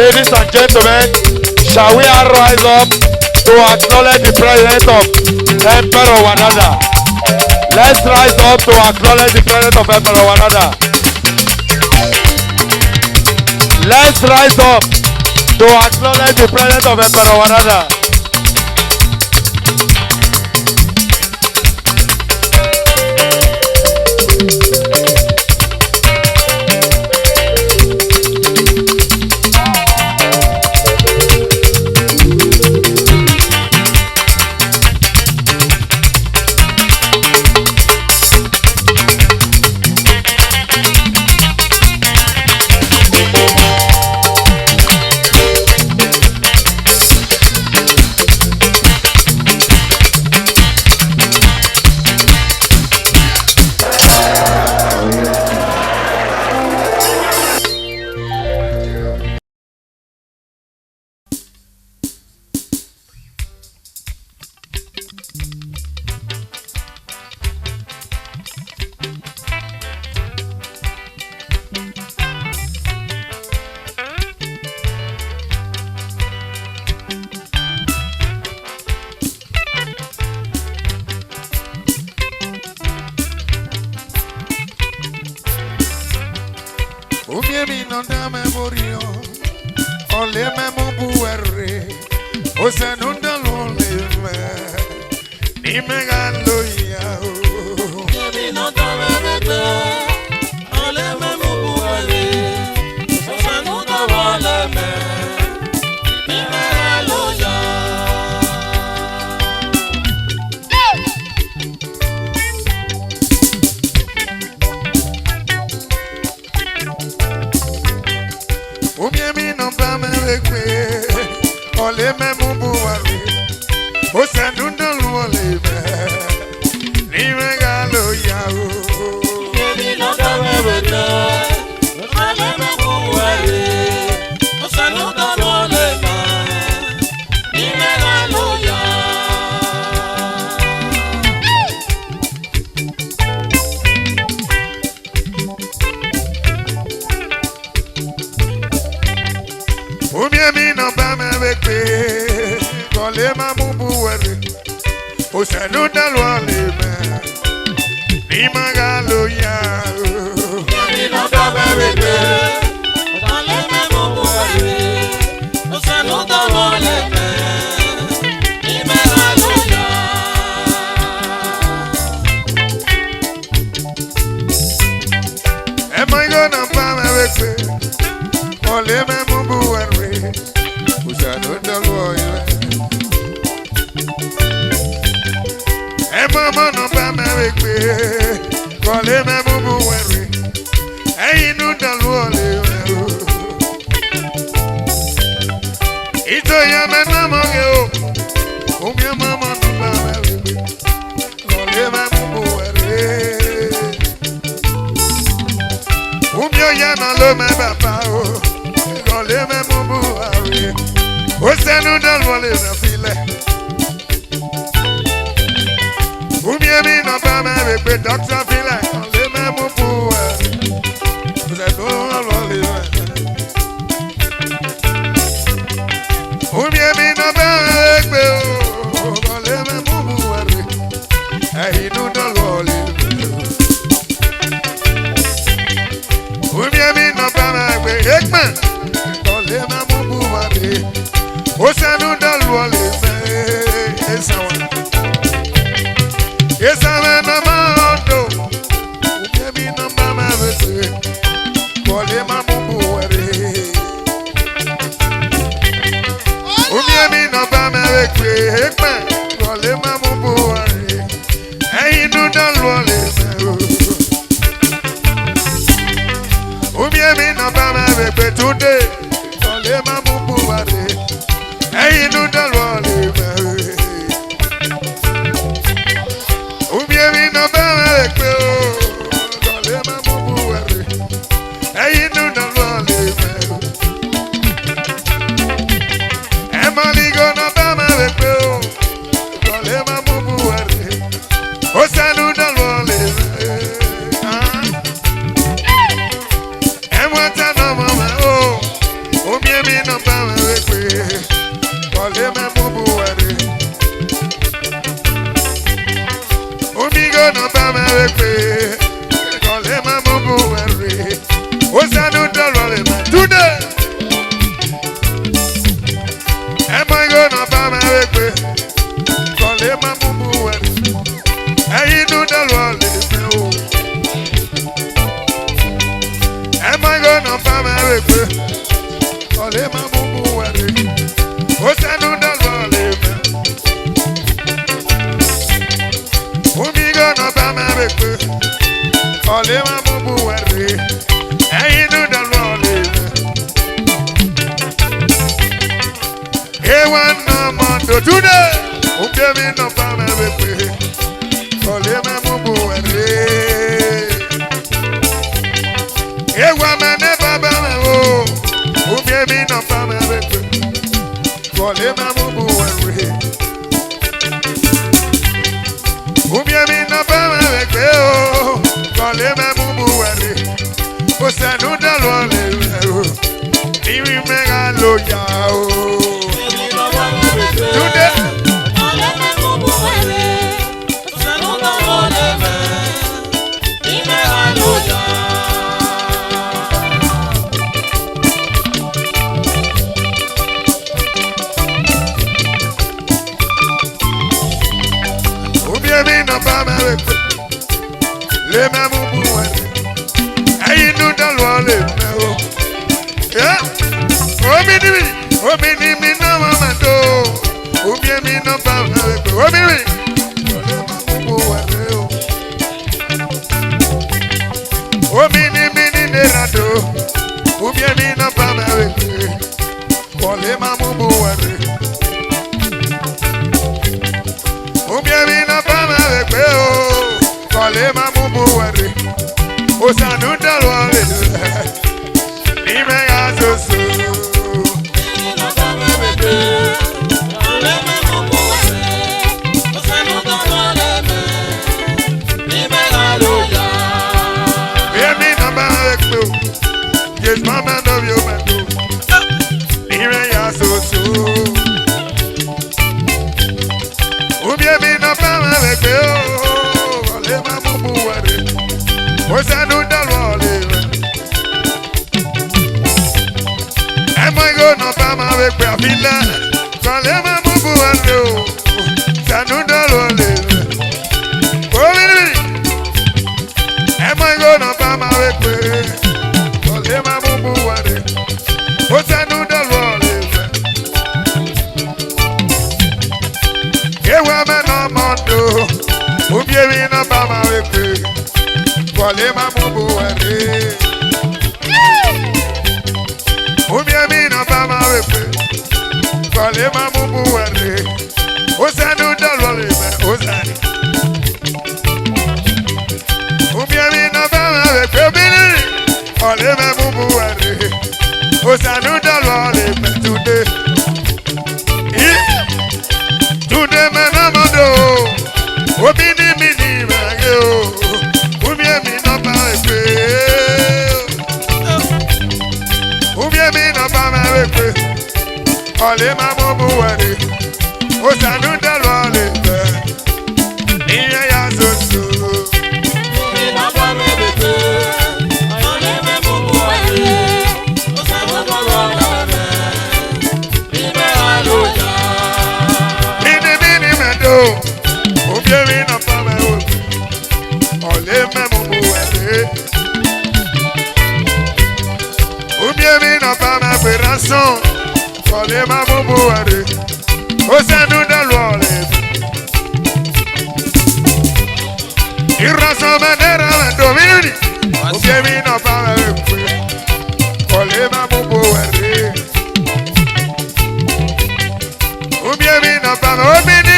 Ladies and gentlemen, shall we rise up to acknowledge the presence of Emperor Wanada? Let's rise up to acknowledge the presence of Emperor Wanada. Let's rise up to acknowledge the presence of Emperor Wanada. Mama, oh, oh, me no gonna buy my way? Call him a mumble worry. What's that new dollar? Today. Am I gonna buy my way? Call him a mumble worry. I do the world. Am I gonna buy my way? Call him a mumble worry. What's that new dollar? Who's gonna buy my way? Call him a mumble worry. I do the world. Hey, one no more today. Who gave me no buy my way? Call him a mumble worry. Hey, one man never buy my way. Who gave me no buy my way? Call him a mumble worry. Who gave me no buy my way? Call him a mumble worry. What's that new dollar? Even mega loyal. Today. Ubiemi na bama wepe, le mamubu wale, ayi nu dalwa le mewo. Yeah, omini mi na mama do, ubiemi na bama wepe, omini le mamubu wale o. Omini mi ne rado, ubiemi na bama wepe, le mamubu wale. Ubiemi na bama wepe o, le mamubu wale. Osanu dalwa le, ime ya soso. Ubiemi na bama wepe o, yes mama love you man do. Ime ya soso. Ubiemi na bama wepe o, le mamubu wale. Osanu dalwa le. Am I gonna buy my way for a villa? Call him a move and do. Sanu dalwa le. Am I gonna buy my way for? Call him a move and do. Osanu dalwa le. Hey, woman, I'm on do. Ubiemi na buy my way for. Call him a move and do. Ubiemi na bama wepe, call him a mumbu wale. Osanu dalwa le me, osani. Ubiemi na bama wepe, bini, call him a mumbu wale. Osanu dalwa le me today. Today me na mando, obini mini mageo. Ubiemi na bama wepe. Ubiemi na bama wepe, ole mamubu wale. Osanu dalwa le be, iye ya soso. Ubiemi na bama wepe, ole mamubu wale. Osanu dalwa le be, iye ya loja. Bini medo, ubiemi na bama wepe, ole mamubu wale. Ubiemi na bama opération, kọ́lé máa mú buhari, ó sẹ́nu dẹ́lu ọ̀lẹ́. Ìrọ̀sọ̀ mẹ́tẹ́rẹ́ rẹ̀ domini, Ubiemi na bama wípé, kọ́lé máa mú buhari. Ubiemi na bama omini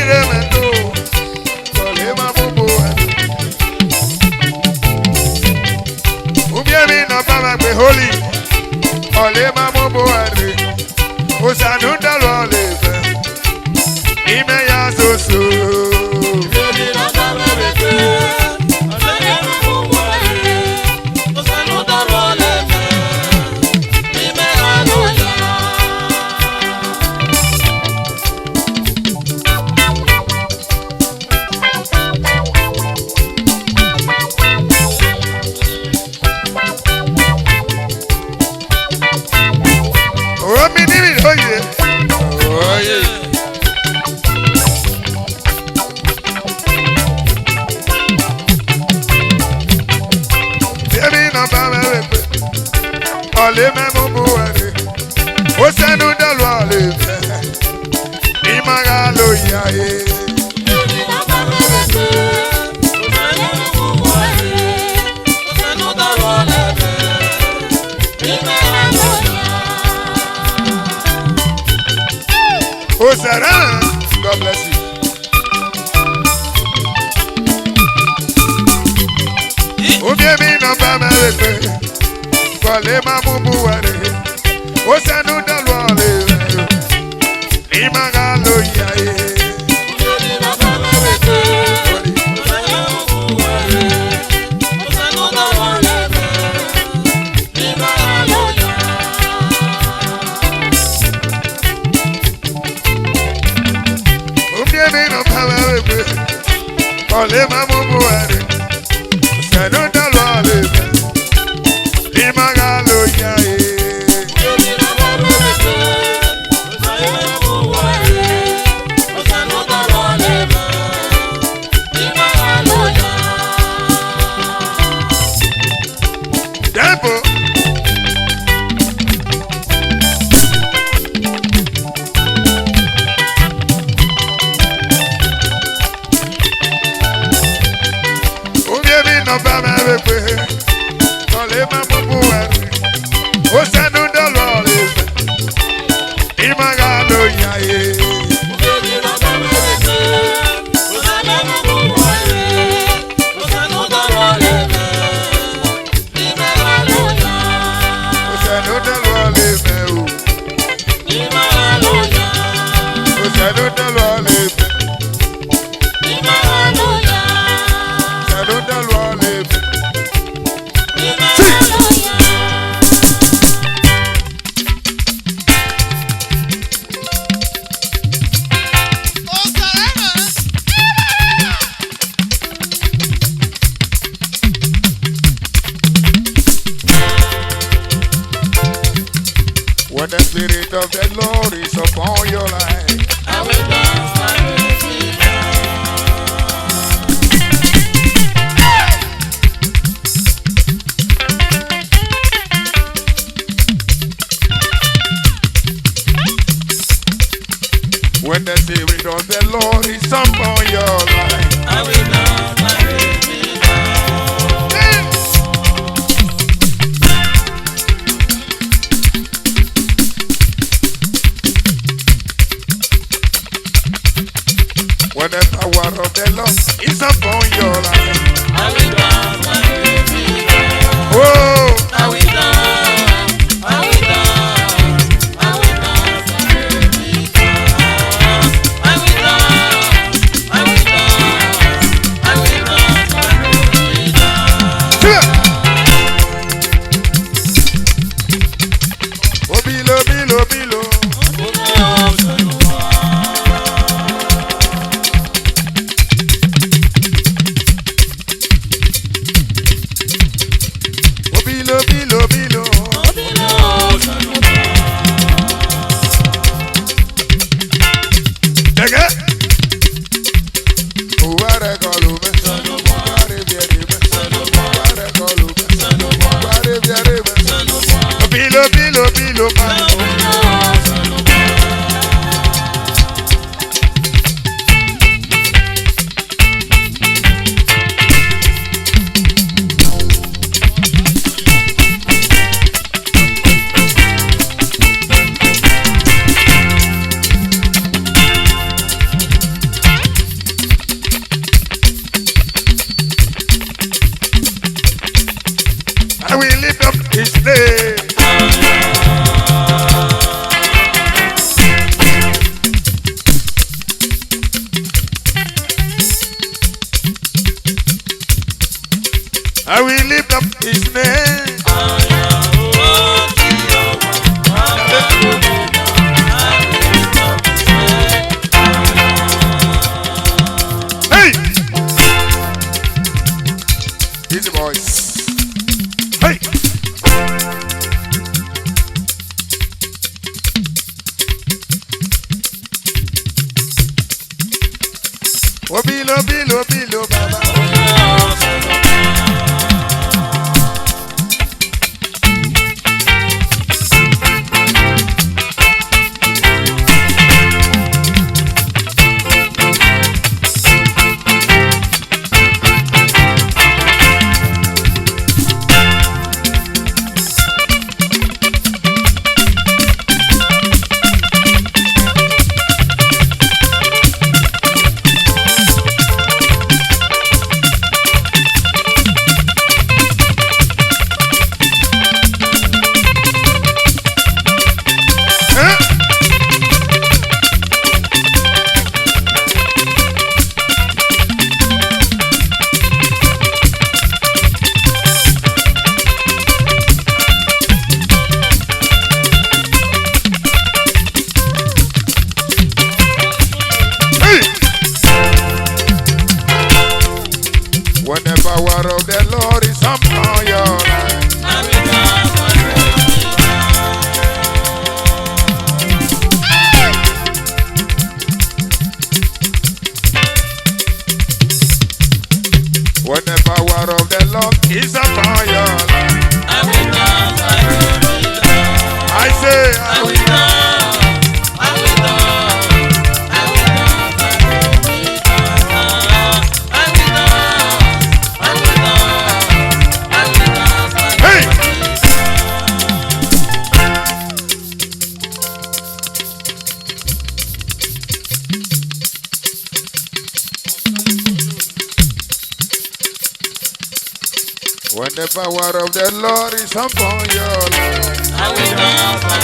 rẹ̀ mẹ́tò, kọ́lé máa mú buhari. Ubiemi na bama gbé holy, ole mamu buhari. Osanu dalwa ole fe, ime ya soso. Ubiemi na bama wepe, ole mamu buhari. Osanu dalwa ole fe, ime ya loja. kọ́lé mẹ́mú bú ẹ̀rí. Ó sẹ́nu dẹ̀lú ọ̀lẹ́ fẹ́. Ìmọ̀ra ló yá yé. Ó sẹ̀rẹ̀ God bless you. Obi mi nọ bá mẹ́rin pé kọ́lé mẹ́mú bú ẹ̀rí. Ó sẹ́nu dẹ̀lú ọ̀lẹ́ fẹ́. Ìmọ̀ra ló yá yé. Kọ́lé mẹ́mú bú ẹ̀rí. Sẹ́nu dẹ̀lú ọ̀lẹ́ fẹ́. Ìmọ̀ra ló yá yé. When the Spirit of the Lord is upon your life, I will dance my Redeemer. When the Spirit of the Lord is upon your life, I will dance my Redeemer. When the power of the Lord is upon your life, I will dance my Redeemer. oh, I will dance, I will dance, I will dance my Redeemer. I will dance, I will dance, I will dance my Redeemer. oh, bilo, bilo, bilo. Bilo, bilo, bilo. Dege. Uware kolume. Uware bierime. Uware kolume. Uware bierime. Bilo, bilo, bilo, bilo. I will lift up his name. I will lift up his name. Hey! Easy boys. Hey! Oh, bilo, bilo, bilo, baba. When the power of the Lord is upon your life. I will dance, I will dance. I say, I will dance, I will dance, I will dance, I will dance, I will dance, I will dance, I will dance, I hey! will dance. When the power of the Lord is upon your life. I will dance, I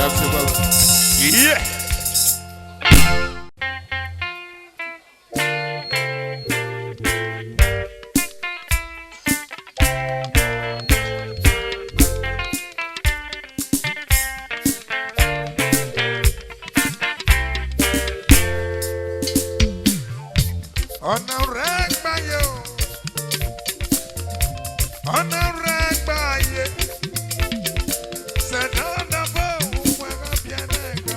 will dance. Yeah. Ọ̀nà rẹ̀ gbáyé o, ọ̀nà rẹ̀ gbáyé, ṣẹ̀dá ọ̀nà bò wọ́n ẹ̀ka bí ẹ̀nà ẹ̀ka.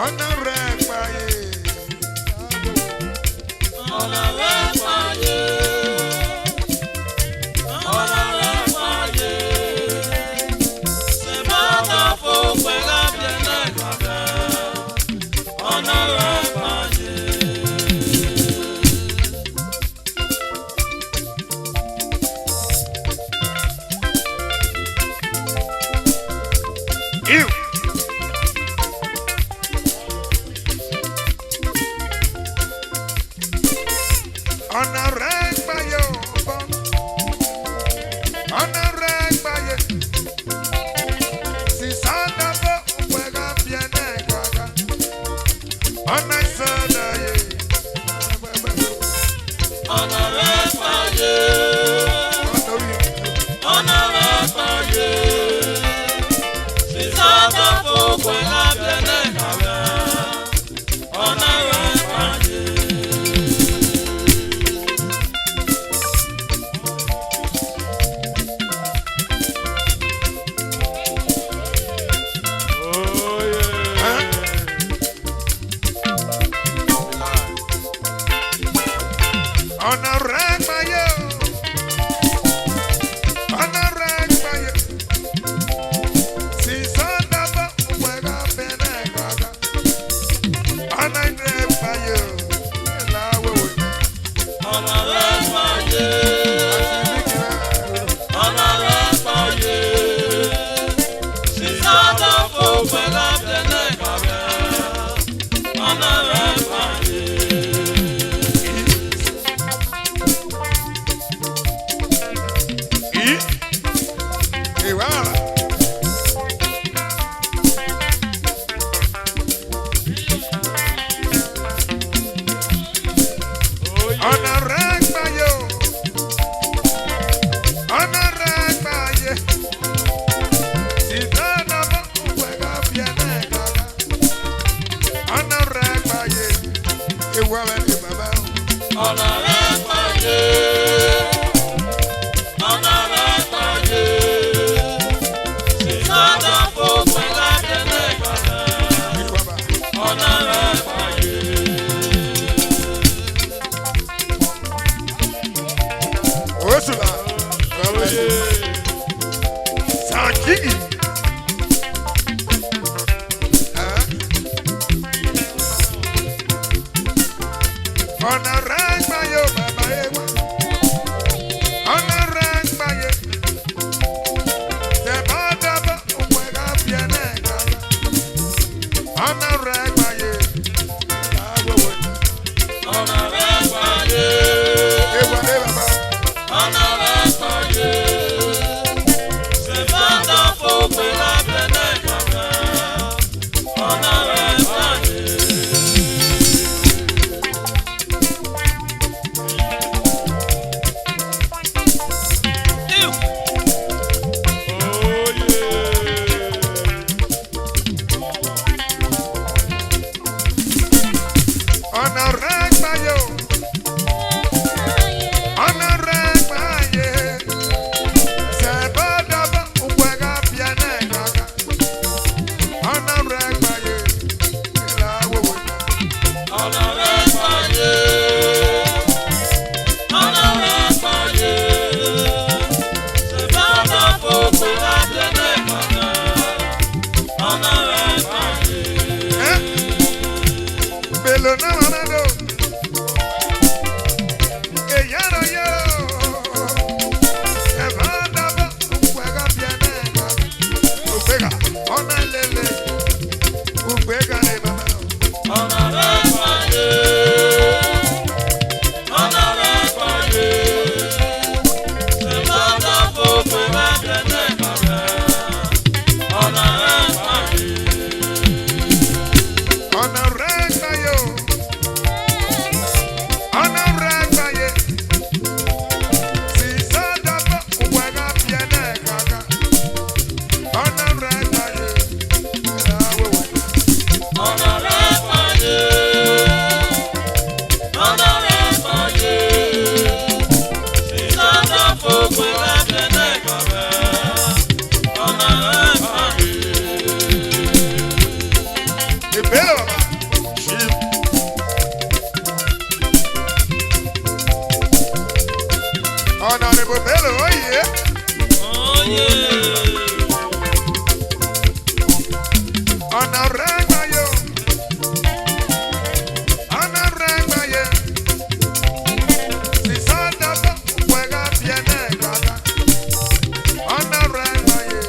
Ọ̀nà rẹ̀ gbáyé, Ọ̀nà rẹ̀ fàyè, ọ̀nà rẹ̀ fàyè, ṣe bàtà fún pẹ̀lú abẹ́lẹ̀ gbàgbẹ́. Ọ̀nà rẹ̀ fàyè. ew. Ọ̀nà rẹ̀ gbáyé o, ọ̀nà rẹ̀ gbáyé, sísá ọ̀nà bò wọ́n ẹ̀ka bí ẹ̀nà ẹ̀ka. Ọ̀nà ìsọ̀nà yé. Ọ̀nà rẹ̀ fàyè, ọ̀nà rẹ̀ fàyè, ṣe bàtà fún pẹ̀lú abẹ́lẹ̀ gbàgbẹ́. Ọ̀nà rẹ̀ fàyè. Ọ̀nà rẹ̀ gbáyé o, ọ̀nà rẹ̀ gbáyé, sísá ọ̀nà bò wọ́n ẹ̀ka bí ẹ̀nà ẹ̀ka. Ọ̀nà rẹ̀ gbáyé o, ìlà wẹ̀wẹ̀. Ọ̀nà rẹ̀ fàyè, ọ̀nà rẹ̀ fàyè, ṣe bàtà fún pẹ̀lú abẹ́lẹ̀ gbàgbẹ́. Ọ̀nà rẹ̀ fàyè. Ìwà ọ̀la. Ọ̀nà rẹ̀ gbáyé o, ọ̀nà rẹ̀ gbáyé, sísá ọ̀nà bò wọ́n ẹ̀ka bí ẹ̀nà ẹ̀ka. Ọ̀nà rẹ̀ gbáyé, ìwà rẹ̀ ni bàbá o. Ọ̀nà rẹ̀ fàyè, ọ̀nà rẹ̀ fàyè, ṣe bàtà fún pẹ̀lú abẹ́lẹ̀ gbàgbẹ́. Ìwà bà. Ọ̀nà rẹ̀ fàyè. Osula. Sakigi. Ọ̀nà rẹ̀ gbáyé o, bàbá yẹ wá. Ọ̀nà rẹ̀ gbáyé. Tẹ̀bá dábọ̀ òkú ẹ̀ka bí ẹ̀nà ẹ̀ka. Ọ̀nà rẹ̀ gbáyé. Láwọ̀wọ̀ ni. Ọ̀nà rẹ̀ fàyè, Ewa dé bàbá. ọ̀nà rẹ̀ fàyè, ṣe bàtà fún pẹ̀lú abẹ́lẹ̀ gbàgbẹ́. Ọ̀nà rẹ̀ fàyè. Pelo no mamando. Que ya no yo. Se manda juega bien. Upega, ona lele. Upega le mamá. Ona regna yo. Ona regna ye. Si sada juega bien gaga. Ona regna ye. La huevo. Que pelo mamá. Honorable pelo, oye. Ona regna yo. Ona regna ye. Si sada juega bien gaga. Ona regna ye.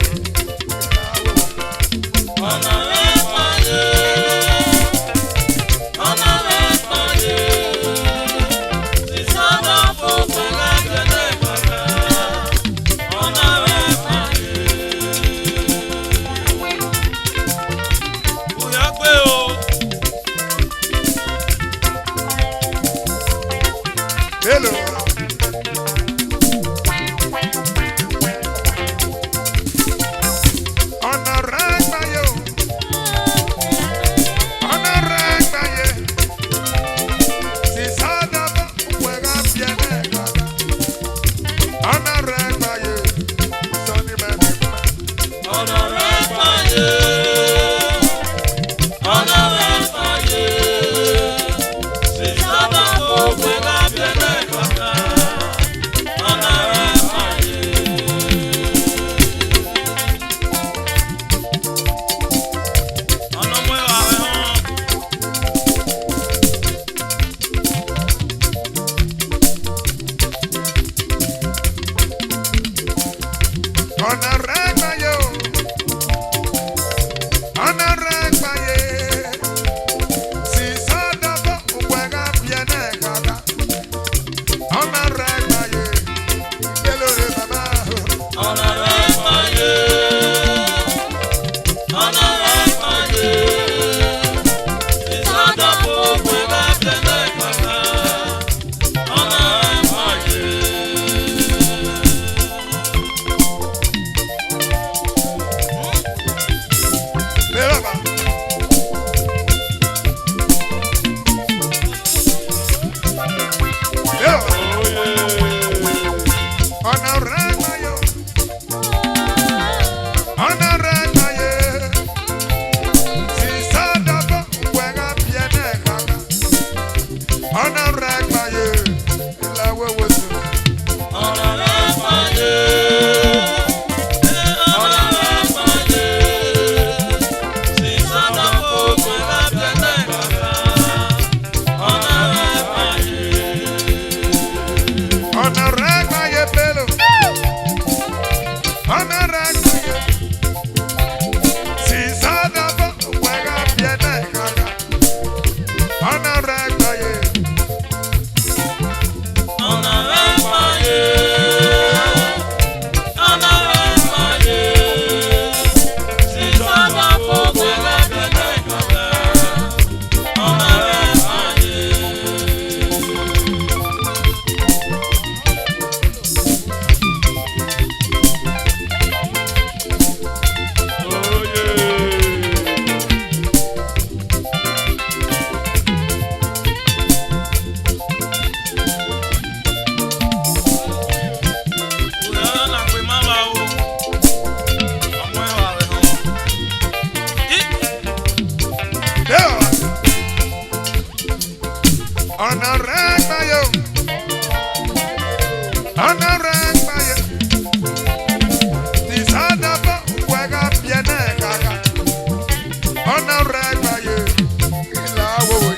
La huevo. Hello. Ona regna yo. Ona regna ye. Si sada juega bien gaga. Ona regna ye. Sonny man. Ona regna yo. Ona regna ye. Si sada juega bien gaga. Ona regna ye. Pelo de mamá. Pelo mamá. Pelo. Ona regna yo. Ona regna ye. Si sada juega bien gaga. Ona regna ye. La huevo es Ona regna ye pelo. Ona regna ye. Si sada juega bien gaga. Ona regna ye. Ona regna yo. Ona regna ye. Si sada juega bien gaga. Ona regna ye. La huevo.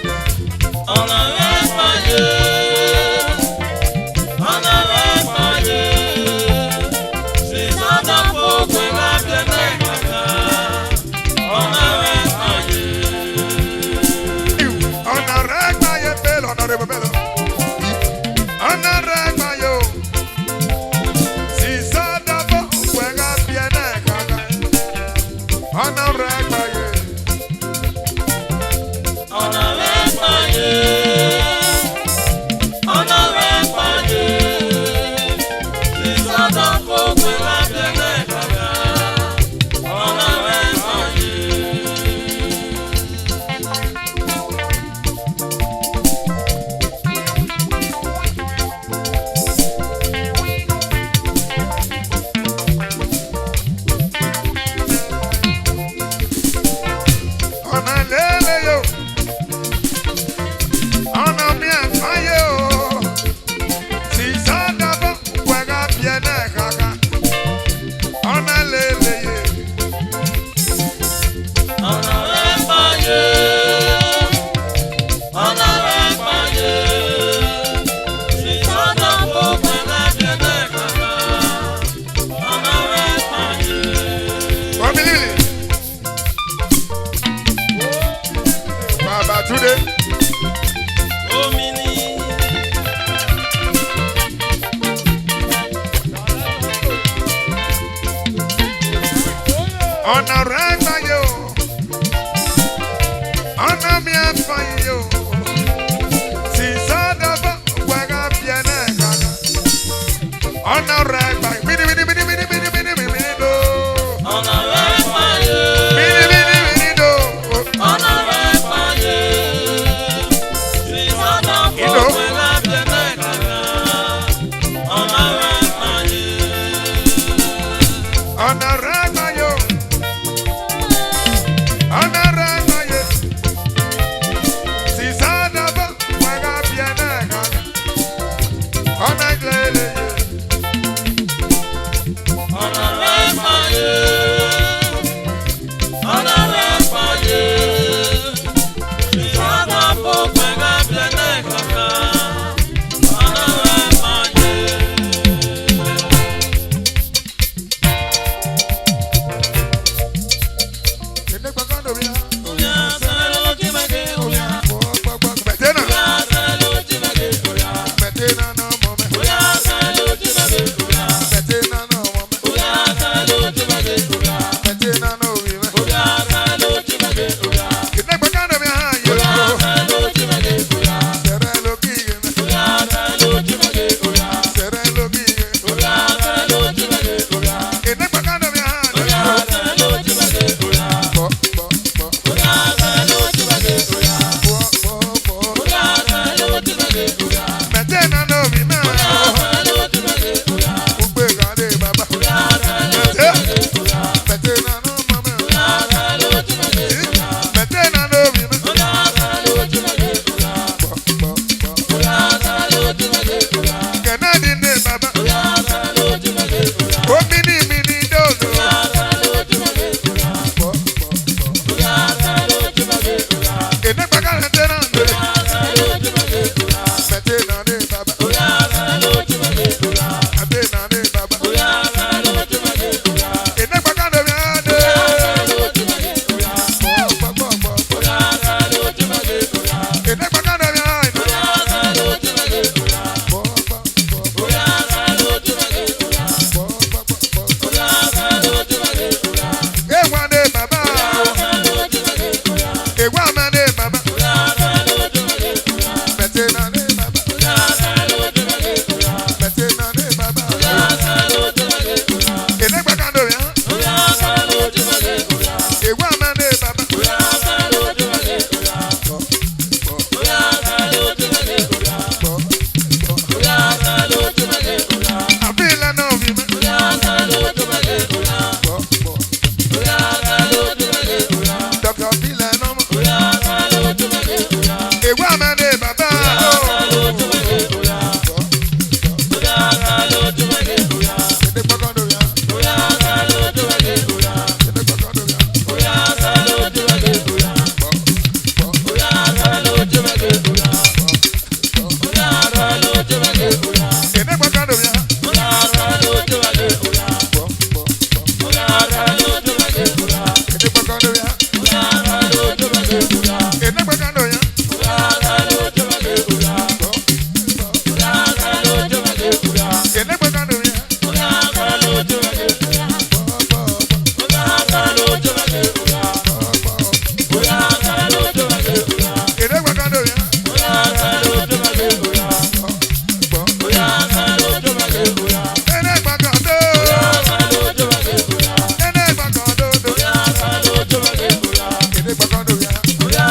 ọ̀nà lélẹ̀ yóò. Ọ̀nà mi àfáyé o. Sísá dábọ̀ wẹ̀gà bíẹ̀ náà kàkà. Ọ̀nà lélẹ̀ yé. Ọ̀nà rẹ̀ fàyè. Ọ̀nà rẹ̀ fàyè. Sísọ́dọ̀ gbogbo ẹlẹ́bí ẹgbẹ́ kàkà. Ọ̀nà rẹ̀ fàyè. Omi lílì. Bàbá Túndé. Omi ni. Ọ̀nà rẹ̀ fàyè o. Ọ̀nà mi àfáyé o. Sísá dábọ̀ wẹ̀gà bíẹ̀ náà kàkà. Ọ̀nà rẹ̀ fàyè. Mini mini mini mini mini mini mini do. Ọ̀nà rẹ̀ fàyè. Mini mini mini do. Ọ̀nà rẹ̀ fàyè. Sísọ́dọ̀ gbogbo ẹlẹ́bí ẹgbẹ́ kàkà. Ọ̀nà rẹ̀ fàyè. Ọ̀nà rẹ̀ fàyè o. Ọ̀nà rẹ̀ fàyè. Sísá dábọ̀ wẹ̀gà bíẹ̀ náà kàkà. Ọ̀nà lélẹ̀ yé. Ọ̀nà rẹ̀ fàyè. Ọ̀nà rẹ̀ fàyè. Sísọ́dọ̀ gbogbo ẹlẹ́bí ẹgbẹ́ kàkà. Ọ̀nà rẹ̀ fàyè. Kìnìún gbọ̀ngàn lórí ha. Oya sẹ́lẹ̀ ló jí mẹ́kẹ́ oya. Gbọ̀gbọ̀gbọ̀ mẹ̀tẹ́nà. Oya sẹ́lẹ̀ ló jí mẹ́kẹ́ oya. Mẹ̀tẹ́nà náà mọ̀ mẹ́. Oya sẹ́lẹ̀ ló jí mẹ́kẹ́ oya. Mẹ̀tẹ́nà náà mọ̀ mẹ́. Oya sẹ́lẹ̀ ló jí mẹ́kẹ́ oya. Mẹ̀tẹ́nà náà òwì mẹ́. Oya sẹ́lẹ̀ ló jí mẹ́kẹ́ oya. Kìnìún gbọ̀ngàn lórí ha yẹ Oya o. sẹ́lẹ̀ ló jí mẹ́kẹ́ oya. Sẹ̀rẹ̀ ló kí yẹ mẹ́. Oya sẹ́lẹ̀ ló jí mẹ́kẹ́ oya. Sẹ̀rẹ̀ ló kí yẹ. Oya sẹ́lẹ̀ ló jí mẹ́kẹ́ oya. Kìnìún gbọ̀ngàn lórí ha yẹ Oya o. sẹ́lẹ̀ ló jí mẹ́kẹ́ oya. Bọ̀ bọ̀ bọ̀. Oya sẹ́lẹ̀ ló jí mẹ́kẹ́ oya. Bọ̀ bọ̀ bọ̀. Oya sẹ́lẹ̀ ló jí mẹ́kẹ́ oya. Mẹ̀tẹ́nà náà òwì mẹ́. Oya sẹ́lẹ̀ ló jí mẹ́kẹ́ oya. Gbogbo ìkàlẹ̀ bàbá. Oya sẹ́lẹ̀ ló jí mẹ́kẹ́ oya. Mẹ̀tẹ́nà náà mọ̀ mẹ́. Oya sẹ́lẹ̀ ló jí mẹ́kẹ́ oya. Mẹ̀tẹ́nà náà òwì mẹ́. Oya sẹ́lẹ̀ ló jí mẹ́kẹ́ oya. Bọ̀ bọ̀ bọ̀. Oya sẹ́lẹ̀ ló jí mẹ́kẹ́ oya. Kẹ̀nẹ́ẹ̀dì ní bàbá. Oya sẹ́lẹ̀ ló jí mẹ́kẹ́ oya. Ó mini mini dòdò. Oya sẹ́lẹ̀ ló jí mẹ́kẹ́ oya. Bọ̀ bọ̀ bọ̀. Oya sẹ́lẹ̀ ló jí mẹ́kẹ́ oya. Kìnìún gbọ̀ngàn mẹ̀tẹ́nà ní. Oya sẹ́lẹ̀ ló jí mẹ́kẹ́ oya. Mẹ̀tẹ́nà ní bàbá. Oya sẹ́lẹ̀ ló jí mẹ́kẹ́ oya. Mẹ̀tẹ́nà ní bàbá. Oya sẹ́lẹ̀ ló jí mẹ́kẹ́ oya. Kìnìún gbọ̀ngàn lórí ha dé. Oya sẹ́lẹ̀ ló jí mẹ́kẹ́ oya. Bọ̀ bọ̀ bọ̀ bọ̀. Oya sẹ́lẹ̀ ló jí mẹ́kẹ́ oya. Kìnìún gbọ̀ngàn lórí ha dé. Oya sẹ́lẹ̀ ló jí mẹ́kẹ́ oya. Bọ̀ bọ̀ bọ̀ bọ̀. Oya sẹ́lẹ̀ ló jí mẹ́kẹ́ oya. Bọ̀ bọ̀ bọ̀ bọ̀. Oya sẹ́lẹ̀ ló jí mẹ́kẹ́ oya. Ewa ní bàbá. Oya sẹ́lẹ̀ ló jí mẹ́kẹ́ oya. Ewa mẹ́ ní bàbá. Oya sẹ́lẹ̀ ló jí mẹ́kẹ́ oya. Mẹ̀tẹ́nà ní bàbá. Oya sẹ́lẹ̀ ló jí mẹ́kẹ́ oya. Mẹ̀tẹ́nà ní bàbá. Oya sẹ́lẹ̀ ló jí mẹ́kẹ́ oya. Kìnìún gbọ̀ngàn lórí ha. Oya sẹ́lẹ̀ ló jí mẹ́kẹ́ oya. Ewa mẹ́ ní bàbá. Oya sẹ́lẹ̀ ló jí mẹ́kẹ́ oya. Bọ̀ bọ̀ Oya sẹ́lẹ̀ ló jí mẹ́kẹ́ oya. bọ̀ bọ̀. Oya sẹ́lẹ̀ ló jí mẹ́kẹ́ oya. Àbí ìlànà òbí mẹ́. Oya sẹ́lẹ̀ ló jí mẹ́kẹ́ oya. Bọ̀ bọ̀. Oya sẹ́lẹ̀ ló jí mẹ́kẹ́ oya. Dọ̀kọ̀ bí ìlànà mọ̀. Oya sẹ́lẹ̀ ló jí mẹ́kẹ́ oya. Ewa mẹ́ ní bàbá. Oya sẹ́lẹ̀ ló jí mẹ́kẹ́ oya. Bọ̀ bọ̀. Oya sẹ́lẹ̀ ló jí mẹ́kẹ́ oya. Kìnìún gbọ̀ngàn lórí ha. Oya sẹ́lẹ̀ ló jí mẹ́kẹ́ oya. Kìnìún gbọ̀ngàn lórí ha. Oya sẹ́lẹ̀ ló jí mẹ́kẹ́ oya. Bọ̀ bọ̀. Oya sẹ́lẹ̀ ló jí mẹ́kẹ́ oya. Oya sẹ́lẹ̀ ló jí mẹ́kẹ́ oya. Kìnìún gbọ̀ngàn lórí ha. Oya sẹ́lẹ̀ ló jí mẹ́kẹ́ oya. Bọ̀ bọ̀ bọ̀. Oya sẹ́lẹ̀ ló jí mẹ́kẹ́ oya. Kìnìún gbọ̀ngàn lórí ha. Oya sẹ́lẹ̀ ló jí mẹ́kẹ́ oya. Kìnìún gbọ̀ngàn lórí ha. Oya sẹ́lẹ̀ ló jí mẹ́kẹ́ oya. Bọ̀ bọ̀. Oya sẹ́lẹ̀ ló jí mẹ́kẹ́ oya. Kìnìún gbọ̀ngàn lórí ha. Oya sẹ́lẹ̀ ló jí mẹ́kẹ́ oya. Bọ̀ bọ̀ bọ̀. Oya sẹ́lẹ̀ ló jí mẹ́kẹ́ oya. Bọ̀ bọ̀. Oya sẹ́lẹ̀ ló jí mẹ́kẹ́ oya. Kìnìún gbọ̀ngàn lórí ha. Oya sẹ́lẹ̀ ló jí mẹ́kẹ́ oya. Bọ̀ bọ̀. Oya sẹ́lẹ̀ ló jí mẹ́kẹ́ oya. Kìnìún gbọ̀ngàn dó. Oya sẹ́lẹ̀ ló jí mẹ́kẹ́ oya. Kìnìún gbọ̀ngàn dó dó. Oya sẹ́lẹ̀ ló jí mẹ́kẹ́ oya. Kìnìún gbọ̀ngàn lórí ha. Oya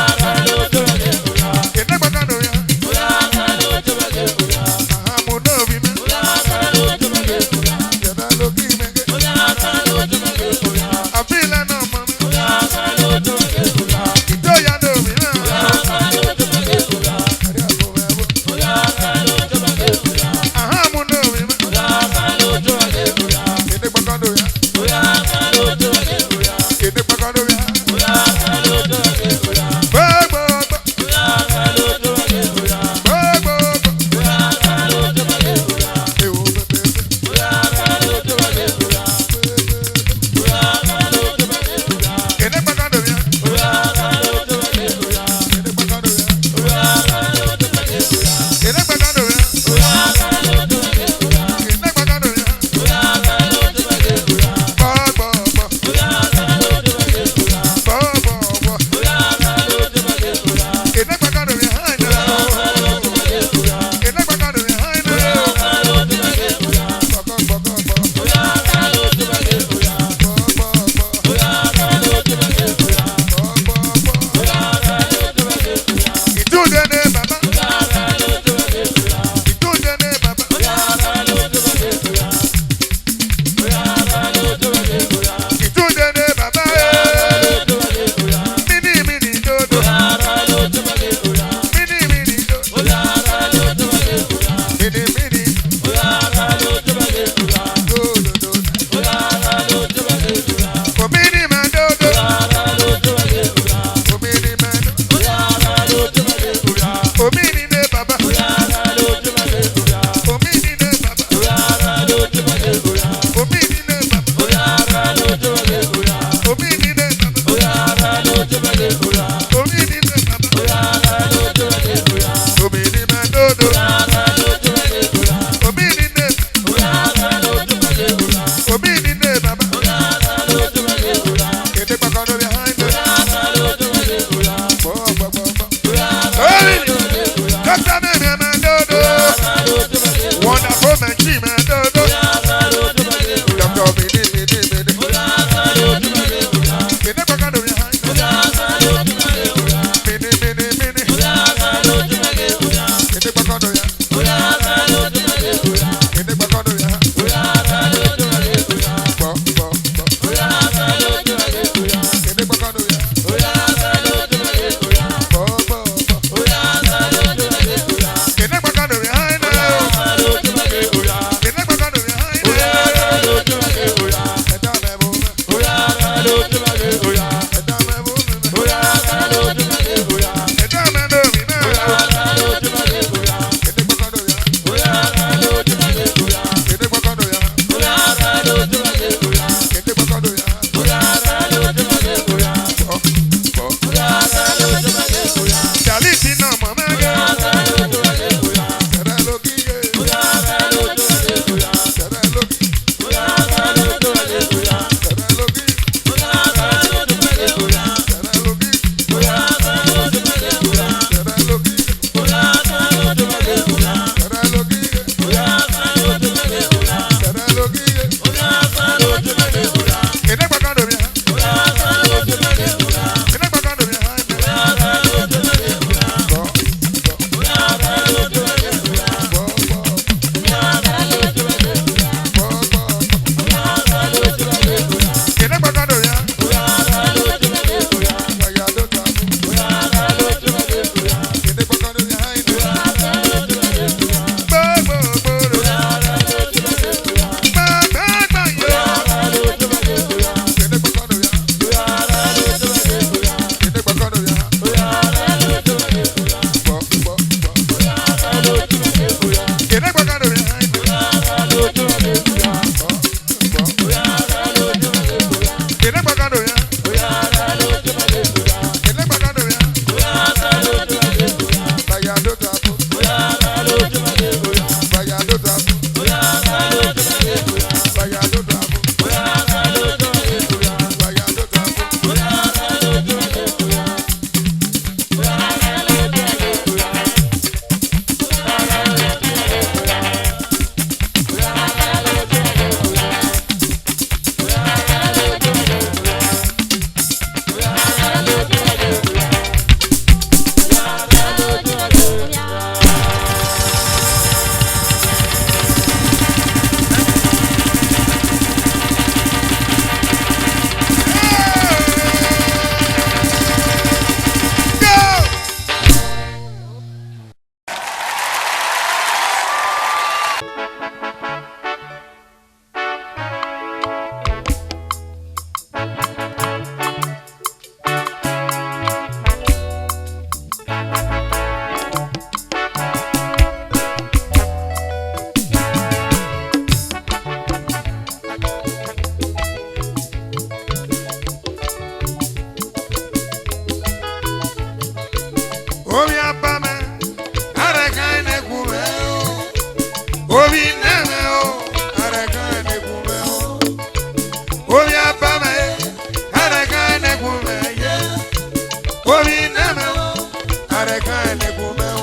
Arekane kumeu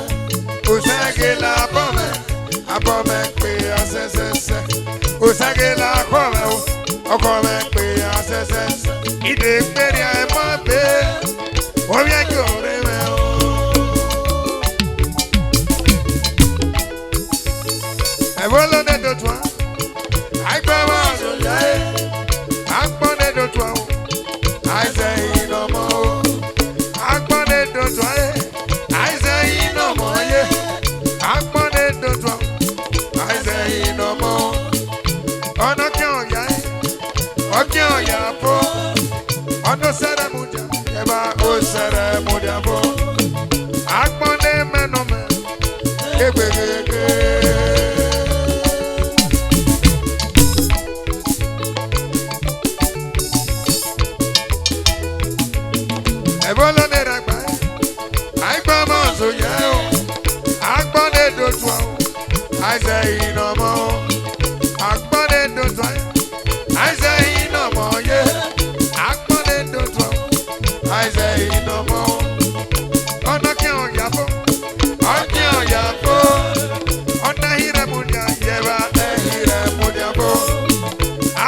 Usage la bome Abome pe asesese Usage la komeu Okome pe asesese Ide peria e mabe Obya kore meo Evolo de do toi Agbama so jae Agbone do toi I say no more Agbone do toi I say no more yeah Agbone do toi I say no more Ono kyo ya Okyo ya po Ono sere muja Eba o sere muja po Agbone menome Egbe Ebolo ne ragba, aigba monzo yeo, agba ne do twa, aize inomo, agba ne do twa, aize inomo ye, agba ne do twa, aize inomo, ona ke on yabo, ona hire munya yeba, hire munya bo,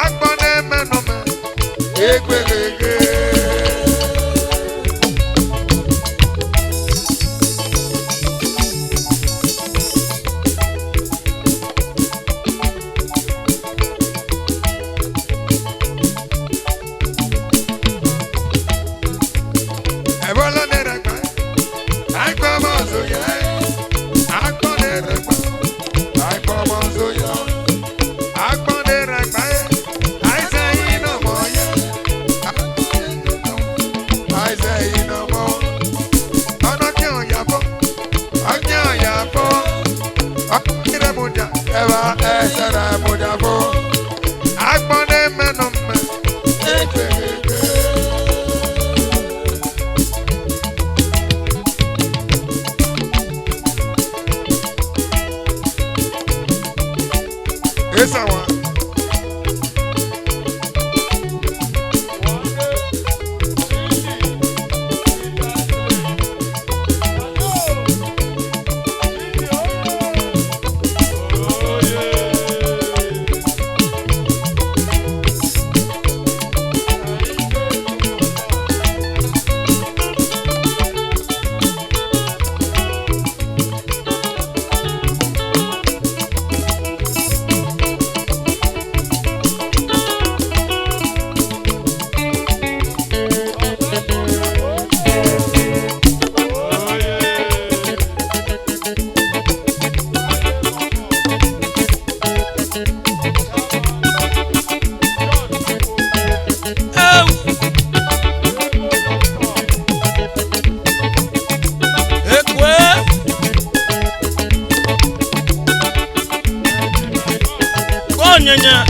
agba ne menome, ekwegege. Esa one. Nyanya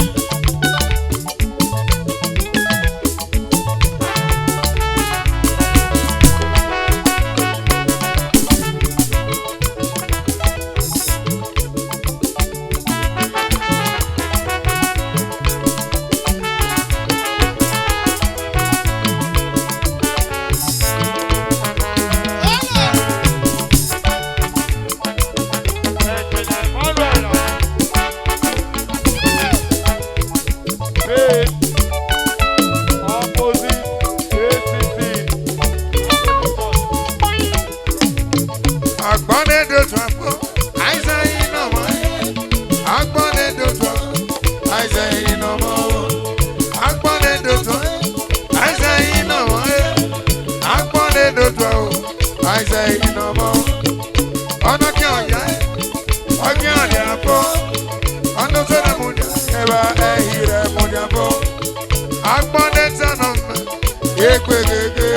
I say no more. Ono ke oya, oge ade apo. Ono sere munya, eba ehire munya po. Agbone tanom, ekwegege.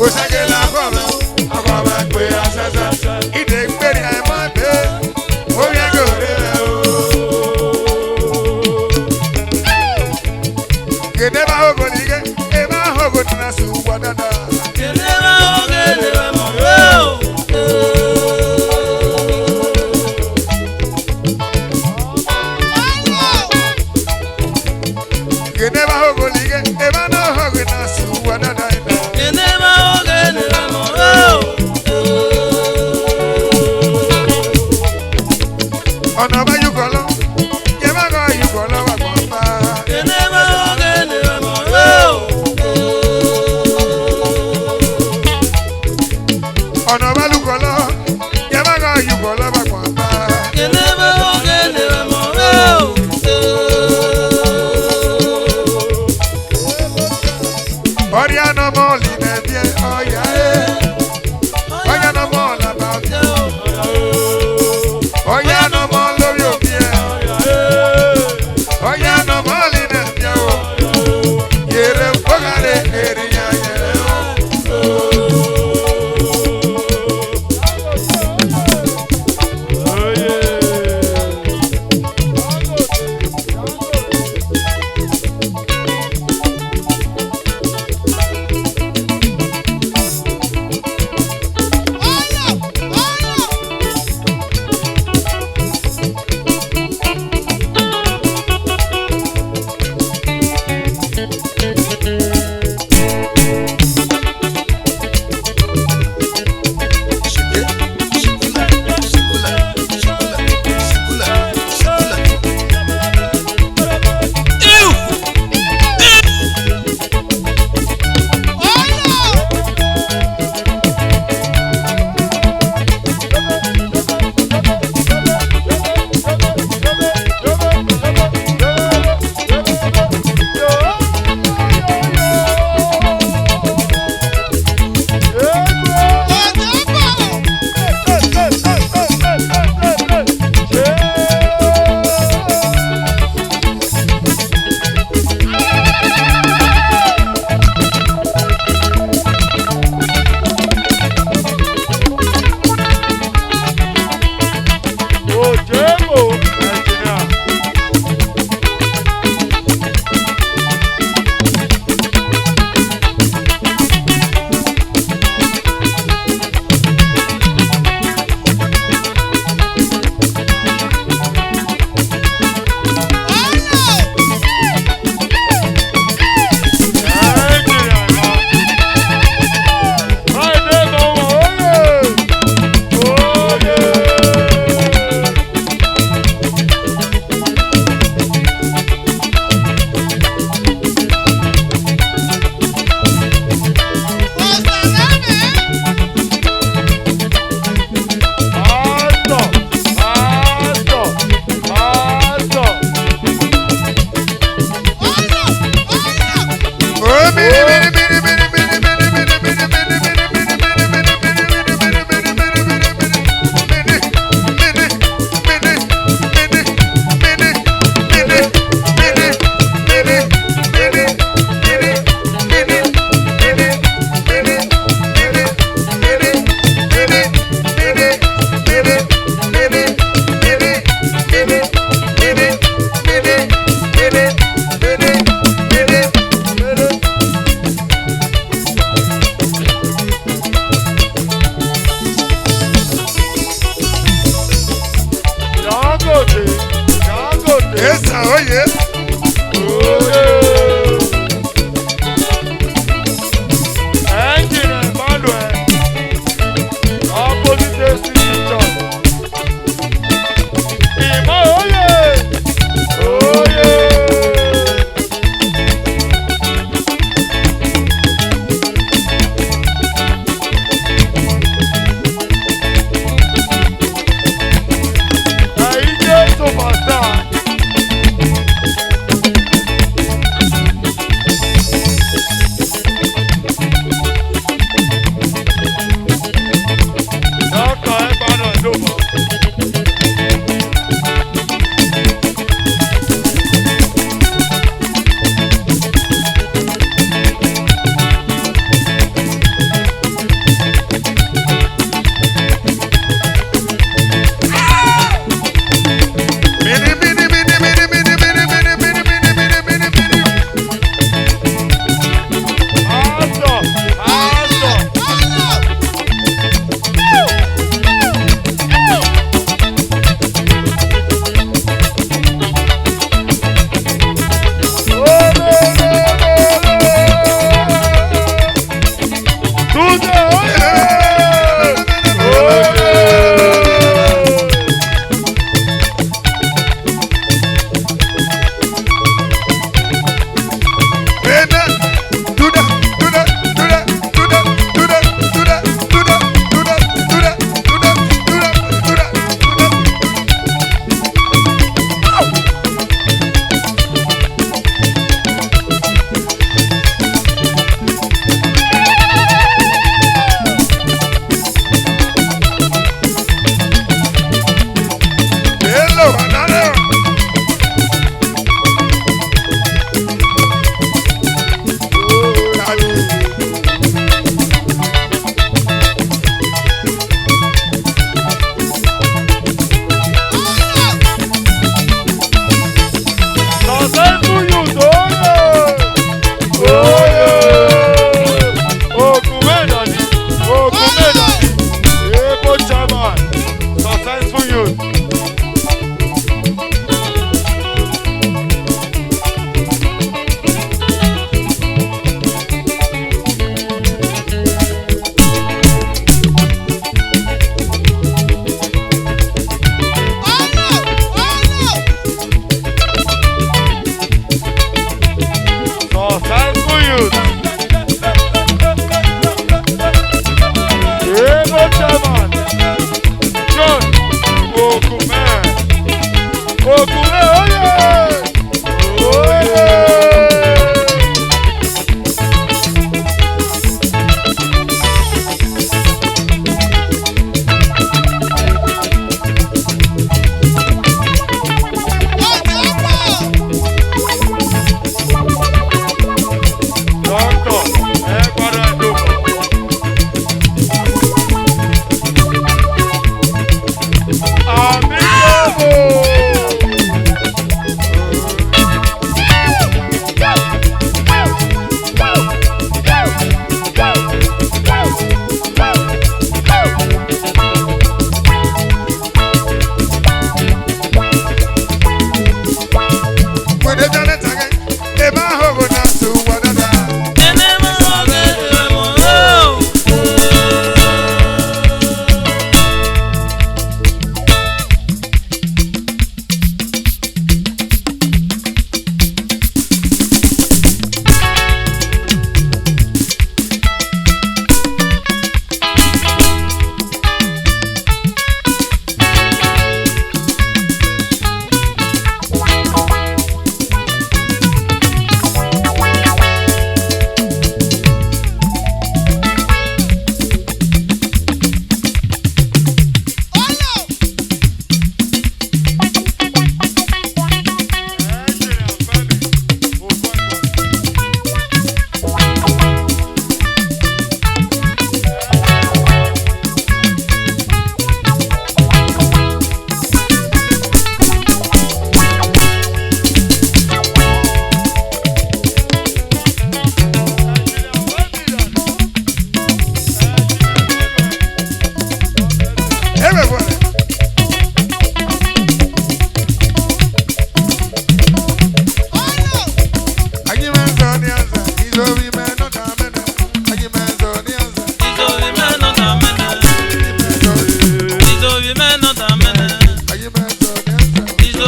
òṣèké la akọ̀mẹ́ pé àṣẹṣẹ ìdè gbèrè àìmọ́dé orí ẹgbẹ́ òde rẹ̀ o. Gèdè bá hògò nìyẹn ẹ bá hògò nínú sùn wọ́n dáadáa. Gèdè bá hògò nìyẹn ẹ bá náà hògò nínú sùn wọ́n dáadáa. Ọ̀nà bá yú kọ́ lọ, yẹ bá kọ́ yú kọ́ lọ wà pọ̀ bá. Ọ̀nà bá lú kọ́ lọ, yẹ bá kọ́ yú kọ́ lọ wà pọ̀ bá. Ọ̀rí àná mọ́ọ̀lì nẹ̀bí ẹ̀ ọ̀yà ẹ̀. Ọ̀yà náà mọ́ọ̀lì àbá ọ̀bí. Ọ̀yà náà mọ́ lórí òbí ẹ̀. Ọ̀yà náà mọ́ọ̀lì nẹ̀bí ẹ̀ o. Yèrè fọ́gàdé èrè yà yẹ̀rẹ̀ o.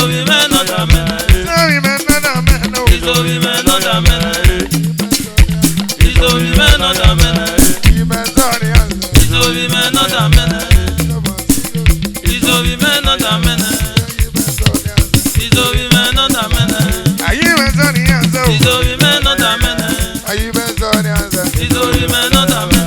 Izobi meno da mena. Sorry, man, no, man, no. Izobi meno da mena. Izobi meno da mena. You man, sorry, answer. Izobi meno da mena. Izobi meno da mena. Izobi meno da mena. Are you man, sorry, answer? Izobi meno da mena. Are you man, sorry, answer? Izobi meno da mena.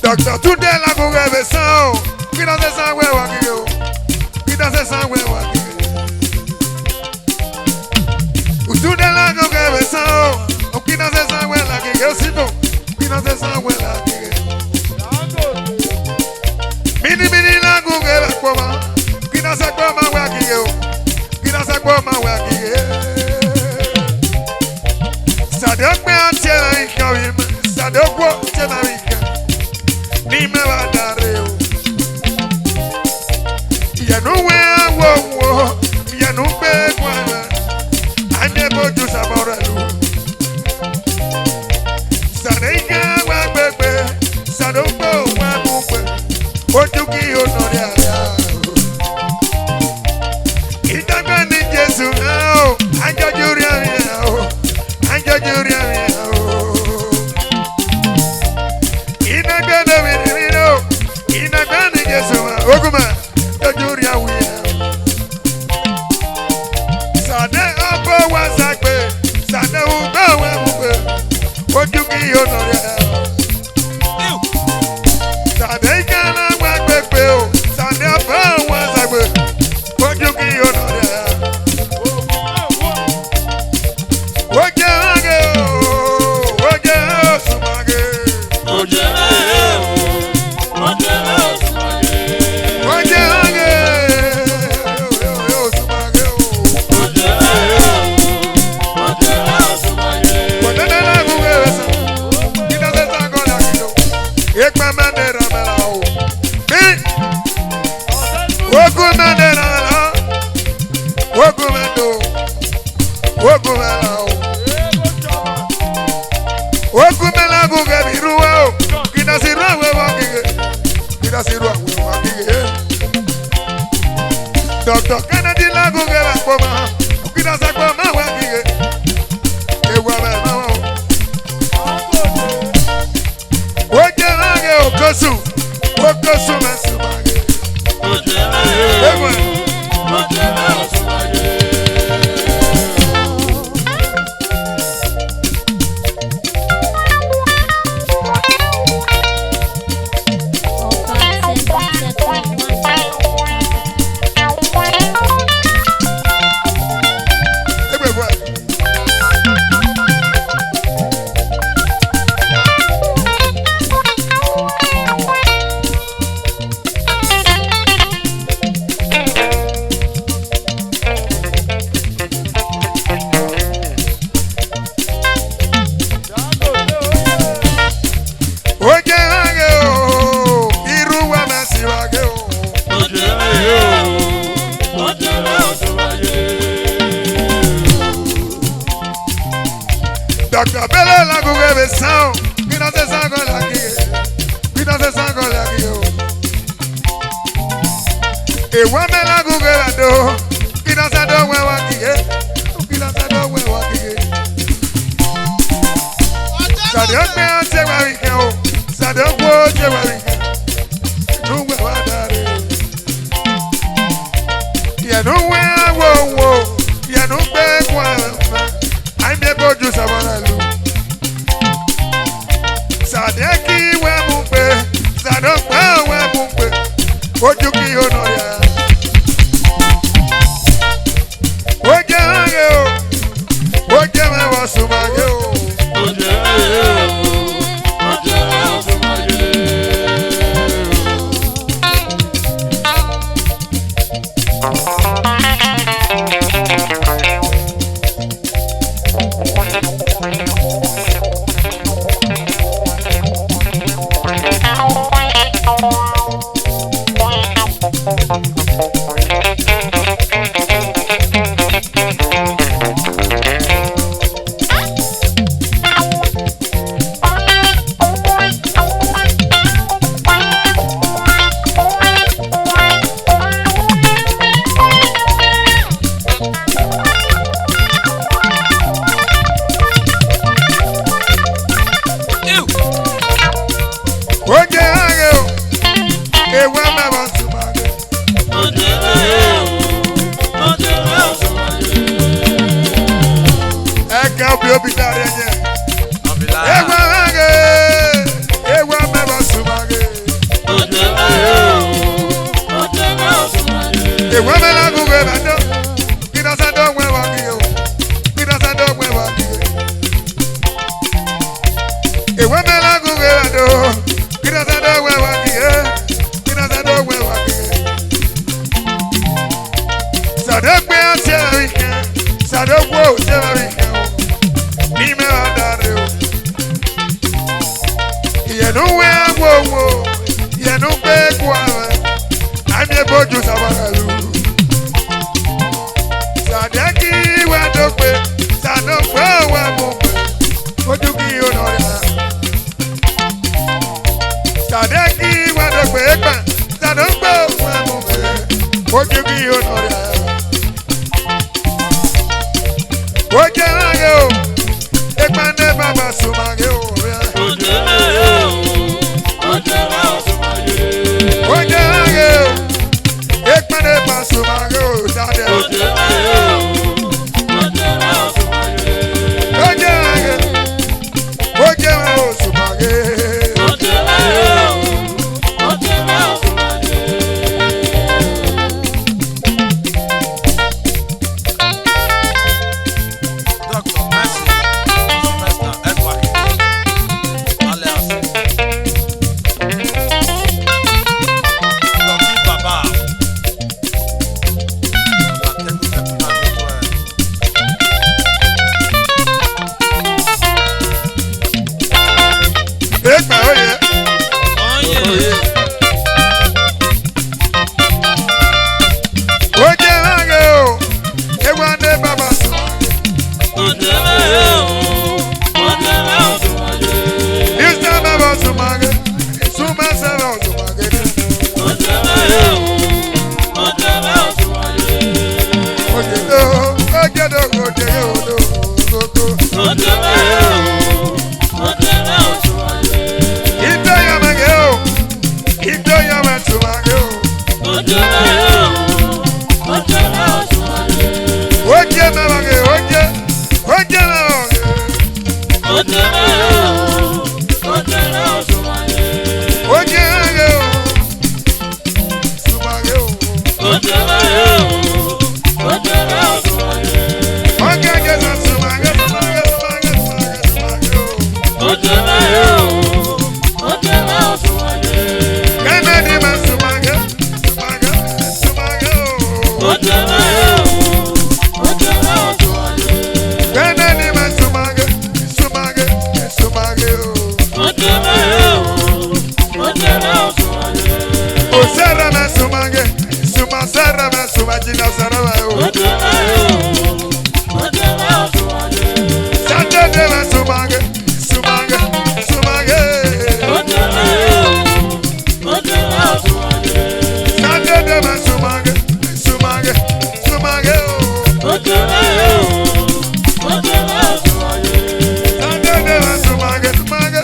Doctor Tunde la gugue besao. Quítase esa hueva aquí yo. Quítase esa hueva aquí. Tunde la gugue besao. Quítase esa hueva aquí yo siento. Quítase esa hueva aquí. Mini mini la gugue la coma. Quítase coma hueva aquí yo. Quítase coma hueva aquí. Sadok me atiela ikawim. Sadok wo atiela ikawim. Ni me va a dar reo. Ya no we a wo. Ya no be guana. Ane boju sabora lu. Saneika wa bebe. Sadoko wa bube. Boju ki onore ala. Itagba ni Jesu ao. Anjo juri ao. Anjo juri ao. Oguma, Jojuri awiya. Sade obo wa sagbe, sade ugbo wa mugbe. Ojú kí onore ya. Sade ikana wa gbegbe o, sade obo wa sagbe. Ojú kí onore ya. Oje age o, oje osumage. Oje age o, oje osumage. Doctor Kennedy la gugue la poma. Ukida sa poma wa gige. Ewa ma ma. Oje age okosu. Okosu ma sumage. Oje age. Ewa. Oje age sumage. Doctor Bele la gugue besao. Quina se sango la guille. Quina se sango la guille. Ewa me la gugue la do. Quina se do huewa guille. Quina se do huewa guille. Sadok me ante wa wike o. Sadok wo te wa wike. Nu huewa dare. Ya nu huewa wo. Ya nu be kwa. I'm the boju sabana lu. Sadeki we mumpe, sadokwa we mumpe. Boju ki onoya. Oje age o, oje me wasumage o. Oje age o, oje me wasumage. Ewa me basumage. ojú sábàlú. Sàdẹ́kì wà dópe, sàdọ̀pẹ́ wà mú pé, ojú kí o nà rẹ̀. Sàdẹ́kì wà dópe gbà, sàdọ̀pẹ́ wà mú pé, ojú kí o nà rẹ̀. Ó jẹ́ láyé o, ẹgbẹ́ ní bàbá sùnmáyé o rẹ̀. Ó jẹ́ láyé o, ẹgbẹ́ ní bàbá sùnmáyé o dáadé. Ó jẹ́ láyé o, sùnmáyé. Dr. Mercy, Sylvester Edward, alias Dr. Baba. Ẹgbẹ́ oyè. Ó jẹ́ láyé o, ẹgbẹ́ ní bàbá sùnmáyé. Mr. Baba sùnmáyé, súnmọ́ sẹ́lẹ̀ sùnmáyé. Òjèló, òjèló, òjèló, ìdóyàmẹ̀gẹ́ o, ìdóyàmẹ̀ sùnmáyé o. Ó jẹ́ mẹ́wàgẹ́, ó jẹ́ mẹ́wàgẹ́. Ó jẹ́ àgẹ́ o, sùnmáyé o. Ọ̀gẹ́ jẹ́sà sùnmáyé, sùnmáyé, sùnmáyé, sùnmáyé o. Kẹ́nẹ́dì máa sùnmáyé, sùnmáyé, sùnmáyé o. Kẹ́nẹ́dì máa sùnmáyé, sùnmáyé, sùnmáyé o. Osera máa sùnmáyé, sùnmásẹ́rẹ́ máa sùnmájìnà sẹ́rẹ́ máa o. Sátẹ́dẹ̀ máa sùnmáyé, sùnmáyé, sùnmáyé. Sátẹ́dẹ̀ máa sùnmáyé, sùnmáyé, sùnmáyé o. Sátẹ́dẹ̀ máa sùnmáyé, sùnmáyé,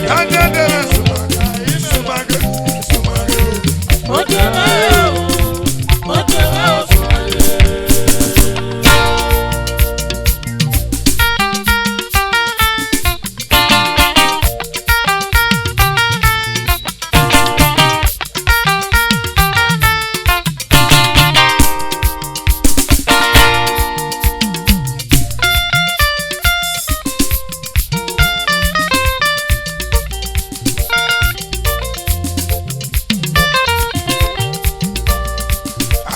sátẹ́dẹ̀ máa sùnmáyé, sùnmáyé, sùnmáyé o.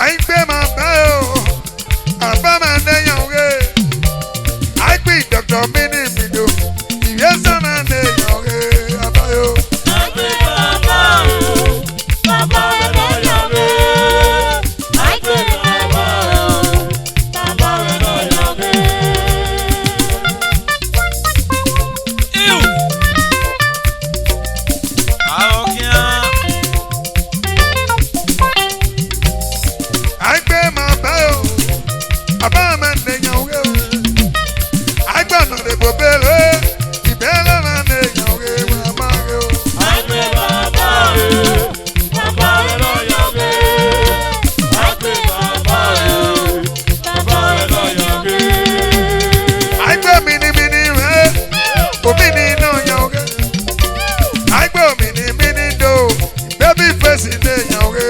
Àìgbé máa bá o, àbá máa dẹ́yàn wé. Àìgbé ìdọ̀tọ̀ mi ní ìbìdó, ìyẹ́sẹ̀ máa dẹ́yàn wé. Àbáyọ. Àìgbé máa bá o, àbá máa dẹ́yàn wé o. Àìgbé ọ̀nà ìbò bẹ̀rẹ̀, ìbẹ̀rẹ̀ máa dẹ́yàn wé. Màmá rẹ o. Àìgbé mìnìmìnì rẹ̀, òmìnì náà yàn wé. Àìgbé òmìnì dò, bébí fèsì dẹ́yàn wé.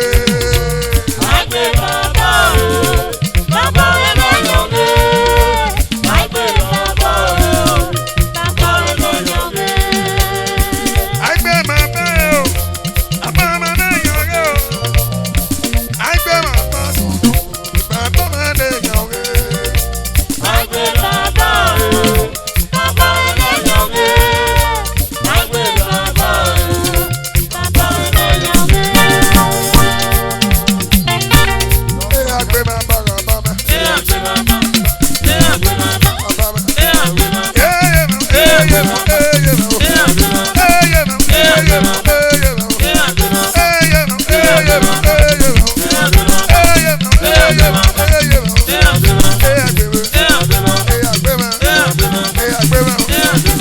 àgbẹ̀wò.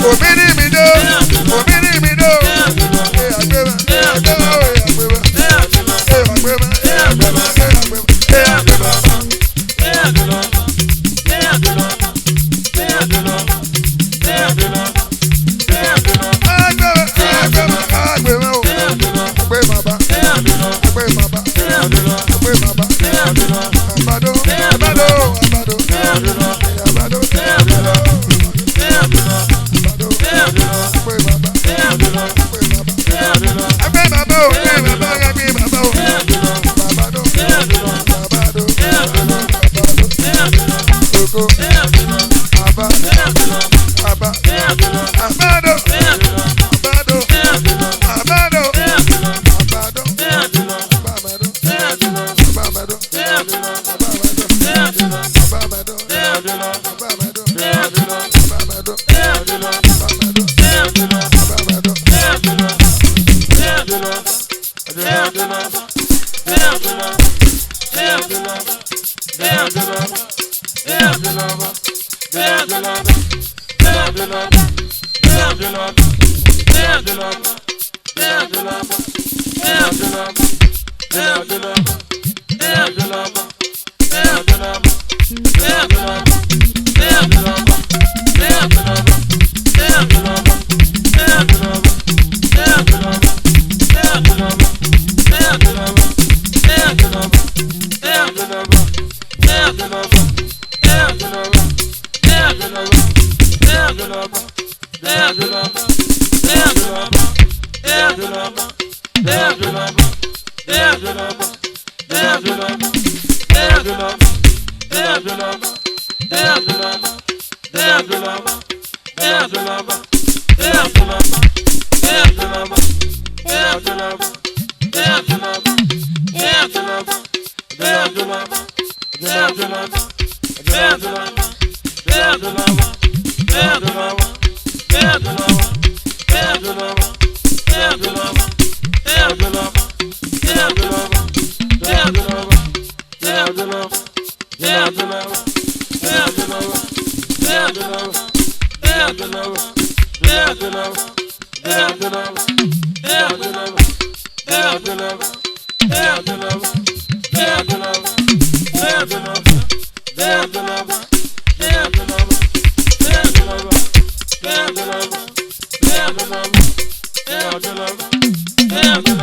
Òbí ní mi dó, òbí ní mi dó. Àgbẹ̀wò, àgbẹ̀wò, àgbẹ̀wò. Àgbẹ̀wò, àgbẹ̀wò, àgbẹ̀wò. Yeah.